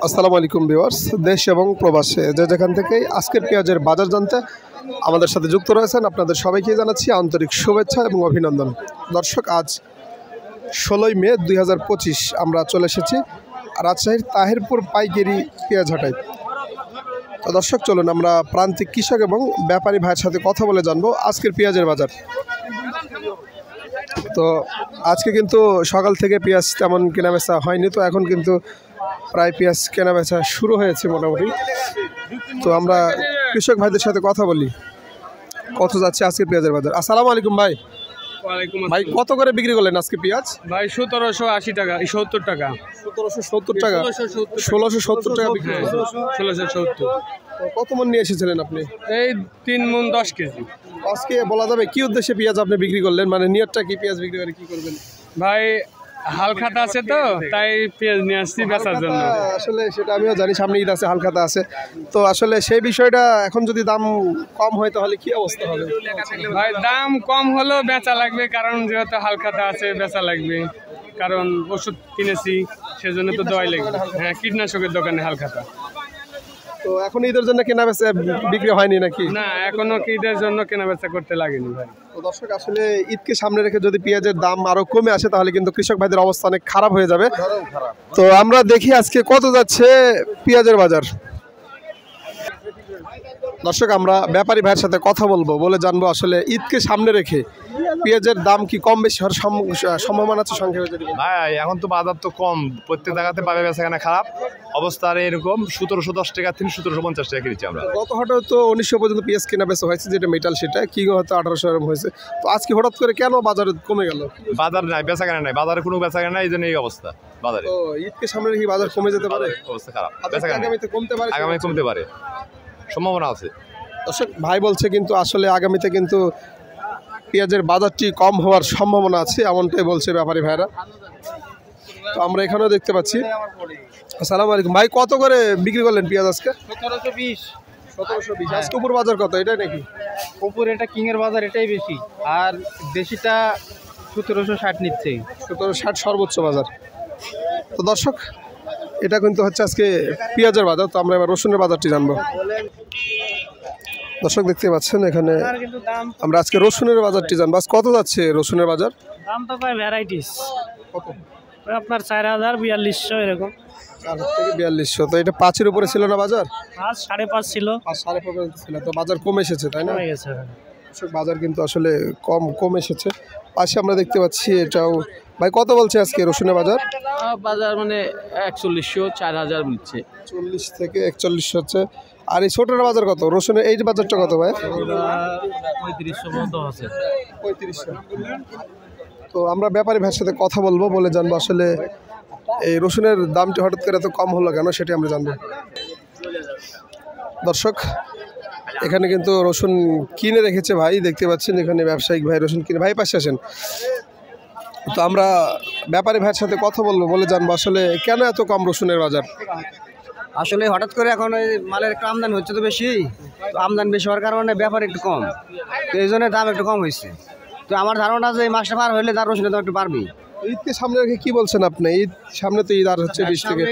আসসালামু আলাইকুম ভিউয়ার্স, দেশ এবং প্রবাসে যে যেখান থেকেই আজকের পেঁয়াজের বাজার জানতে আমাদের সাথে যুক্ত রয়েছেন আপনাদের সবাইকে জানাচ্ছি আন্তরিক শুভেচ্ছা এবং অভিনন্দন। দর্শক, আজ 16ই মে 2025 আমরা চলে এসেছি রাজশাহীর তাহিরপুর পাইকারি পেঁয়াজ হাটায়। তো দর্শক, চলুন আমরা প্রান্তিক কৃষক এবং ব্যাপারী ভাইয়ের সাথে কথা বলে জানবো আজকের পেঁয়াজের বাজার। তো আজকে কিন্তু সকাল থেকে পেঁয়াজ তেমন কেনাবেচা হয়নি, তো এখন কিন্তু প্রায় পেঁয়াজ কেনাবেচা শুরু হয়েছে মোটামুটি। তো আমরা কৃষক ভাইদের সাথে কথা বলি কত যাচ্ছে আজকের পেঁয়াজের বাজার। আসসালামু আলাইকুম ভাই। ভাই, কত করে বিক্রি করলেন আজকে পেঁয়াজ? ভাই 1780 টাকা, 70 টাকা, 1770 টাকা, 1670 টাকা বিক্রি করলেন। 1670। কত মন নিয়ে এসেছিলেন আপনি? এই 3 মণ 10 কেজি। আজকে বলা যাবে কি উদ্দেশ্যে পেঁয়াজ আপনি বিক্রি করলেন, মানে নিয়তটা কি পেঁয়াজ বিক্রি করে কি করবেন? ভাই হালখাতা আছে তো তাই পেঁয়াজ নিয়ে আসছি বেচার জন্য। আসলে সেটা আমিও জানি, সামনে ঈদ আছে, হালখাতা আছে, তো আসলে সেই বিষয়টা এখন যদি দাম কম হয় তাহলে কি অবস্থা হবে? ভাই দাম কম হলেও বেচা লাগবে, কারণ যেহেতু হালখাতা আছে বেচা লাগবে, কারণ ওষুধ কিনেছি সেজন্য তো দেওয়াই লাগবে। হ্যাঁ, কীটনাশকের দোকানে হালখাতা। তো এখন ঈদের জন্য কেনা বেচা বিক্রি হয়নি নাকি? না, এখনো ঈদের জন্য কেনা বেচা করতে লাগেনি ভাই। তো দর্শক, আসলে ঈদকে সামনে রেখে যদি পেঁয়াজের দাম আরো কমে আসে তাহলে কিন্তু কৃষক ভাইদের অবস্থা অনেক খারাপ হয়ে যাবে। তো আমরা দেখি আজকে কত যাচ্ছে পেঁয়াজের বাজার। দর্শক, আমরা ব্যাপারী ভাইয়ের সাথে কথা বলবো, বলে জানবো আসলে ঈদকে সামনে রেখে পেঁয়াজের দাম কি কম বেশি হওয়ার সম্ভাবনা আছে সংক্ষেপে যদি বলেন। ভাই এখন তো বাজার তো কম, প্রত্যেক জায়গাতে পাবে বেচাকেনা খারাপ অবস্থা। আর এরকম 1710 টাকা থেকে 1750 টাকা কিনেছি আমরা। গত হাটেও তো 1900 পর্যন্ত পেঁয়াজ কেনা বেচা হয়েছে, যেটা মেটাল, সেটা কি হয়তো 1800 এরকম হয়েছে। তো আজকে হঠাৎ করে কেন বাজার কমে গেল? বাজার নাই, বেচাকেনা নাই, বাজারে কোনো বেচাকেনা নাই, এই জন্য এই অবস্থা বাজারে। তো ঈদকে সামনে রেখে বাজার কমে যেতে পারে, অবস্থা খারাপ, আগামীতে কমতে পারে, আগামী কমতে পারে, সম্ভাবনা আছে। দর্শক ভাই বলছে কিন্তু আসলে আগামীতে কিন্তু পেঁয়াজের বাজারটি কম হওয়ার সম্ভাবনা আছে, এমনটাই বলছে ব্যাপারী ভাইরা। তো আমরা এখানেও দেখতে পাচ্ছি। আসসালামু আলাইকুম ভাই, কত করে বিক্রি করলেন পেঁয়াজ আজকে? 1720। 1720। আজকে উপর বাজার কত, এটাই নাকি? উপর এটা কিংয়ের বাজার, এটাই বেশি, আর দেশিটা 1760 নিচ্ছে। 1760 সর্বোচ্চ বাজার। তো দর্শক, এটা কিন্তু হচ্ছে আজকে পেঁয়াজের বাজার। তো আমরা এবার রসুনের বাজারটি জানবো। দর্শক দেখতে পাচ্ছেন এখানে আমরা আজকে রসুনের বাজারটি জানবো। আজ কত যাচ্ছে রসুনের বাজার? দাম তো প্রায় ভ্যারাইটিস, কত? আপনার 4000, 4200 এরকম। 4000 থেকে 4200। তো এটা 5-এর উপরে ছিল না বাজার? 5, 5.5 ছিল, 5-5.5 ছিল। তো বাজার কমে এসেছে, তাই না? কমে গেছে। বাজার কিন্তু আসলে কম এসেছে। পাশে আমরা দেখতে পাচ্ছি এটাও। ভাই, কত বলছে আজকে রসুনের বাজার? বাজার মানে 4100, 4000 নিচ্ছে। 40 থেকে 41 হচ্ছে। আর এই ছোটের বাজার কত? রসুনের এই বাজারটা কত ভাই? 3500 মতো আছে। 3500। তো আমরা ব্যাপারী ভাইয়ের সাথে কথা বলবো, বলে জানবো আসলে এই রসুনের দামটি হঠাৎ করে এত কম হলো কেন, সেটি আমরা জানবো। দর্শক, এখানে কিন্তু রসুন কিনে রেখেছে ভাই, দেখতে পাচ্ছেন এখানে ব্যবসায়িক ভাই রসুন কিনে। ভাই পাশে আসেন। তো আমরা ব্যাপারী ভাইয়ের সাথে কথা বলবো, বলে জানবো আসলে কেন এত কম রসুনের বাজার। আসলে হঠাৎ করে এখন এই মালের একটু আমদানি হচ্ছে তো বেশি, তো আমদানি বেশি হওয়ার কারণে ব্যাপার একটু কম, তো এই জন্য দাম একটু কম হয়েছে। তো আমার ধারণা যে এই মাসটা পার হলে তার রসুনের দাম একটু বাড়বে। ঈদকে সামনে রেখে কি বলছেন আপনি? ঈদ সামনে তো ঈদ আর হচ্ছে 20 থেকে।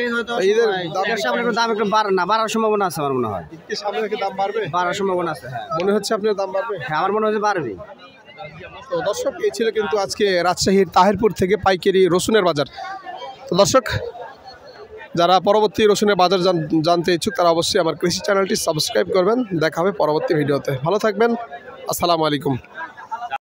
ঈদের সামনে একটু দাম একটু বাড়ার সম্ভাবনা আছে আমার মনে হয়। ঈদকে সামনে রেখে দাম বাড়বে, বাড়ার সম্ভাবনা আছে। হ্যাঁ, মনে হচ্ছে আপনার দাম বাড়বে। হ্যাঁ, আমার মনে হচ্ছে বাড়বে। তো দর্শক, এই ছিল কিন্তু আজকে রাজশাহীর তাহিরপুর থেকে পাইকারি রসুনের বাজার। তো দর্শক, যারা পরবর্তী রসুনের বাজার জানতে ইচ্ছুক তারা অবশ্যই আমার কৃষি চ্যানেলটি সাবস্ক্রাইব করবেন। দেখা হবে পরবর্তী ভিডিওতে। ভালো থাকবেন। আসসালামু আলাইকুম।